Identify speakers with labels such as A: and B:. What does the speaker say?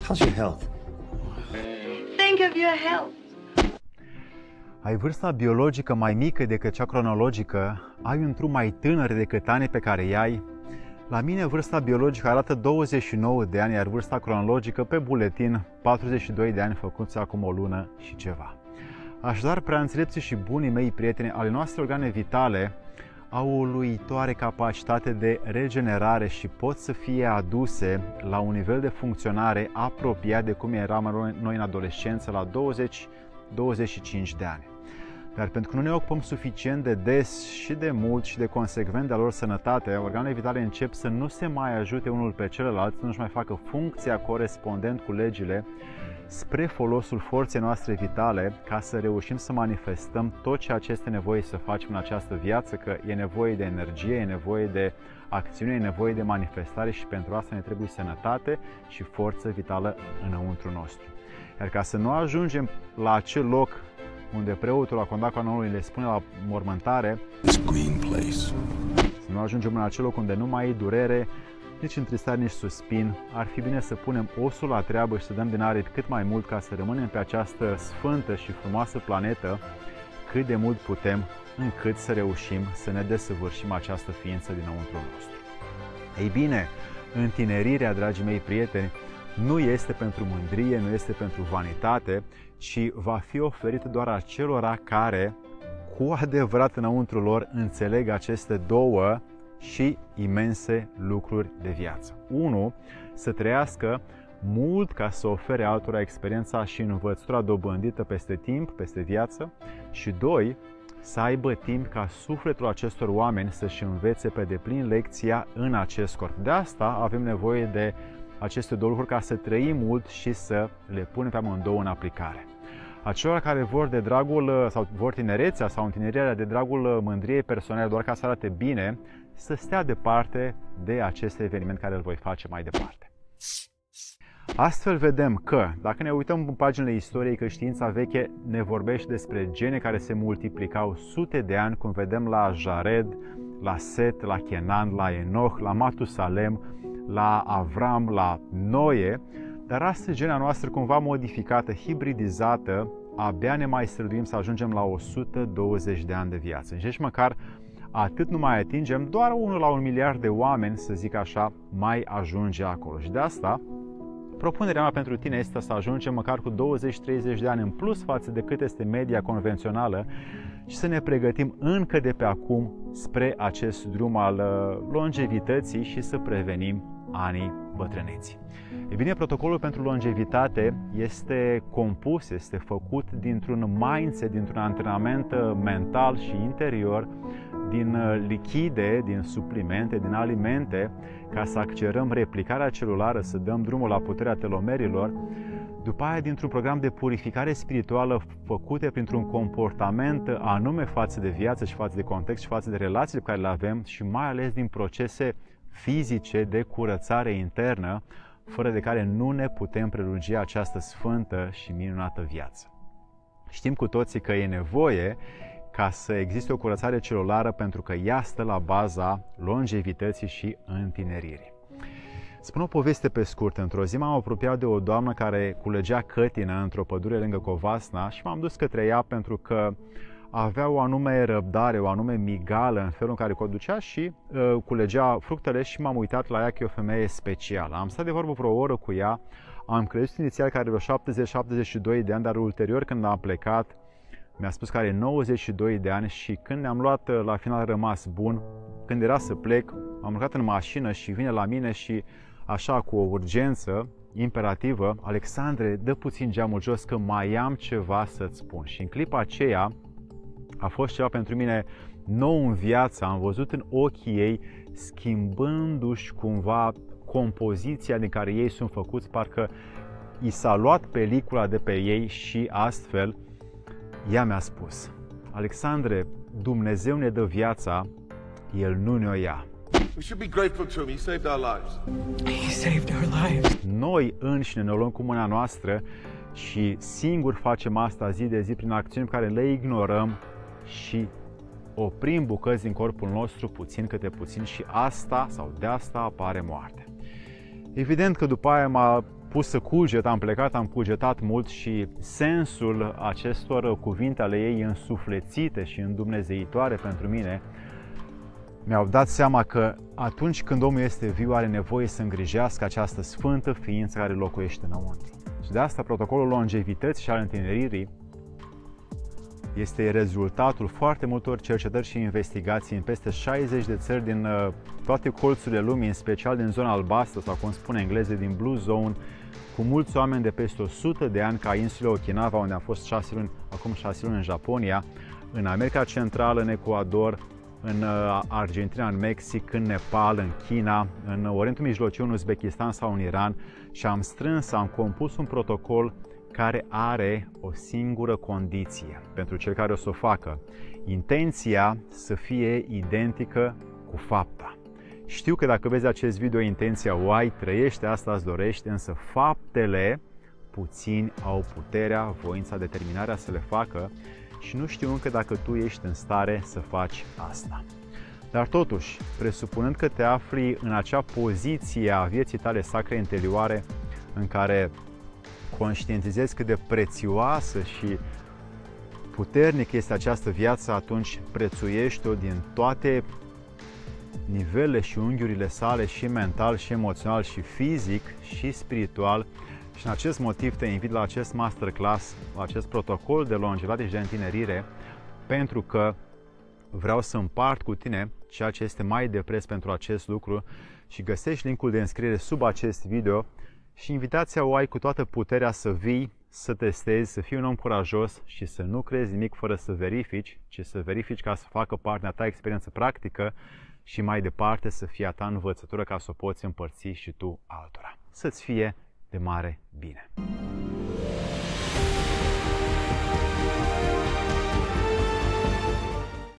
A: How's your health?
B: Think of your health.
C: Ai vârsta biologică mai mică decât cea cronologică, ai un trup mai tânăr decât anii pe care i-ai. La mine vârsta biologică arată 29 de ani, iar vârsta cronologică pe buletin 42 de ani făcuți acum o lună și ceva. Așadar, prea înțelepții și bunii mei prieteni, ale noastre organe vitale au o uluitoare capacitate de regenerare și pot să fie aduse la un nivel de funcționare apropiat de cum eram noi în adolescență la 20-25 de ani. Dar pentru că nu ne ocupăm suficient de des și de mult și de consecvent de a lor sănătate, organele vitale încep să nu se mai ajute unul pe celălalt, să nu-și mai facă funcția corespondent cu legile spre folosul forței noastre vitale, ca să reușim să manifestăm tot ceea ce este nevoie să facem în această viață, că e nevoie de energie, e nevoie de acțiune, e nevoie de manifestare și pentru asta ne trebuie sănătate și forță vitală înăuntru nostru. Iar ca să nu ajungem la acel loc unde preotul la condacul anului le spune la mormântare, să nu ajungem în acel loc unde nu mai e durere, nici întristare, nici suspin, ar fi bine să punem osul la treabă și să dăm din aripi cât mai mult ca să rămânem pe această sfântă și frumoasă planetă cât de mult putem, încât să reușim să ne desăvârșim această ființă dinăuntru nostru. Ei bine, întinerirea, dragii mei prieteni, nu este pentru mândrie, nu este pentru vanitate, ci va fi oferită doar acelora care, cu adevărat înăuntru lor, înțeleg aceste două și imense lucruri de viață. 1. Să trăiască mult ca să ofere altora experiența și învățătura dobândită peste timp, peste viață. Și 2. Să aibă timp ca sufletul acestor oameni să-și învețe pe deplin lecția în acest corp. De asta avem nevoie de aceste două lucruri ca să trăim mult și să le punem pe amândouă în aplicare. Acelora care vor de dragul sau vor tinerețea sau întinerirea de dragul mândriei personale doar ca să arate bine, să stea departe de acest eveniment care îl voi face mai departe. Astfel vedem că, dacă ne uităm în paginile istoriei, că știința veche ne vorbește despre gene care se multiplicau sute de ani, cum vedem la Jared, la Set, la Kenan, la Enoch, la Matusalem, la Avram, la Noe, dar astăzi gena noastră cumva modificată, hibridizată, abia ne mai străduim să ajungem la 120 de ani de viață. Și nici măcar atât nu mai atingem, doar 1 la 1 miliard de oameni, să zic așa, mai ajunge acolo. Și de asta, propunerea mea pentru tine este să ajungem măcar cu 20-30 de ani în plus față de cât este media convențională și să ne pregătim încă de pe acum spre acest drum al longevității și să prevenim anii bătrâneții. E bine, protocolul pentru longevitate este compus, este făcut dintr-un mindset, dintr-un antrenament mental și interior, din lichide, din suplimente, din alimente, ca să accelerăm replicarea celulară, să dăm drumul la puterea telomerilor, după aia dintr-un program de purificare spirituală făcute printr-un comportament anume față de viață și față de context și față de relațiile pe care le avem și mai ales din procese fizice de curățare internă, fără de care nu ne putem prelungi această sfântă și minunată viață. Știm cu toții că e nevoie ca să existe o curățare celulară pentru că ea stă la baza longevității și întineririi. Spun o poveste pe scurt. Într-o zi m-am apropiat de o doamnă care culegea cătină într-o pădure lângă Covasna și m-am dus către ea pentru că avea o anume răbdare, o anume migală în felul în care conducea și culegea fructele și m-am uitat la ea că e o femeie specială. Am stat de vorbă vreo oră cu ea, am crezut inițial că are vreo 70-72 de ani, dar ulterior când am plecat mi-a spus că are 92 de ani și când ne-am luat la final rămas bun, când era să plec, am urcat în mașină și vine la mine și așa cu o urgență imperativă, Alexandre, dă puțin geamul jos că mai am ceva să-ți spun. Și în clipa aceea a fost ceva pentru mine nou în viață, am văzut în ochii ei schimbându-și cumva compoziția din care ei sunt făcuți, parcă i s-a luat pelicula de pe ei și astfel ea mi-a spus: Alexandre, Dumnezeu ne dă viața, El nu ne-o ia.
D: We should be grateful to him. He saved our lives.
E: He saved our lives.
C: Noi înșine ne luăm cu mâna noastră și singur facem asta zi de zi prin acțiuni pe care le ignorăm și oprim bucăți din corpul nostru puțin puțin și asta sau de asta apare moartea. Evident că după aia m-a pus să cuget, am plecat, am cugetat mult și sensul acestor cuvinte ale ei însuflețite și îndumnezeitoare pentru mine mi-au dat seama că atunci când omul este viu are nevoie să îngrijească această sfântă ființă care locuiește înăuntru. Și de asta protocolul longevității și al întineririi este rezultatul foarte multor cercetări și investigații în peste 60 de țări din toate colțurile lumii, în special din zona albastră sau cum spune engleză din Blue Zone, cu mulți oameni de peste 100 de ani ca insula Okinawa, unde am fost 6 luni, acum 6 luni în Japonia, în America Centrală, în Ecuador, în Argentina, în Mexic, în Nepal, în China, în Orientul Mijlociu, în Uzbekistan sau în Iran și am compus un protocol care are o singură condiție pentru cel care o să o facă. Intenția să fie identică cu fapta. Știu că dacă vezi acest video, intenția o ai, trăiește asta, îți dorești, însă faptele puțini au puterea, voința, determinarea să le facă și nu știu încă dacă tu ești în stare să faci asta. Dar totuși, presupunând că te afli în acea poziție a vieții tale sacre interioare în care conștientizezi cât de prețioasă și puternică este această viață, atunci prețuiește-o din toate nivelele și unghiurile sale, și mental, și emoțional, și fizic, și spiritual. Și în acest motiv te invit la acest masterclass, la acest protocol de longevitate și de întinerire, pentru că vreau să împart cu tine ceea ce este mai de preț pentru acest lucru și găsești linkul de înscriere sub acest video și invitația o ai cu toată puterea să vii, să testezi, să fii un om curajos și să nu crezi nimic fără să verifici, ci să verifici ca să facă partea ta experiență practică și mai departe să fie a ta învățătură ca să o poți împărți și tu altora. Să-ți fie de mare bine!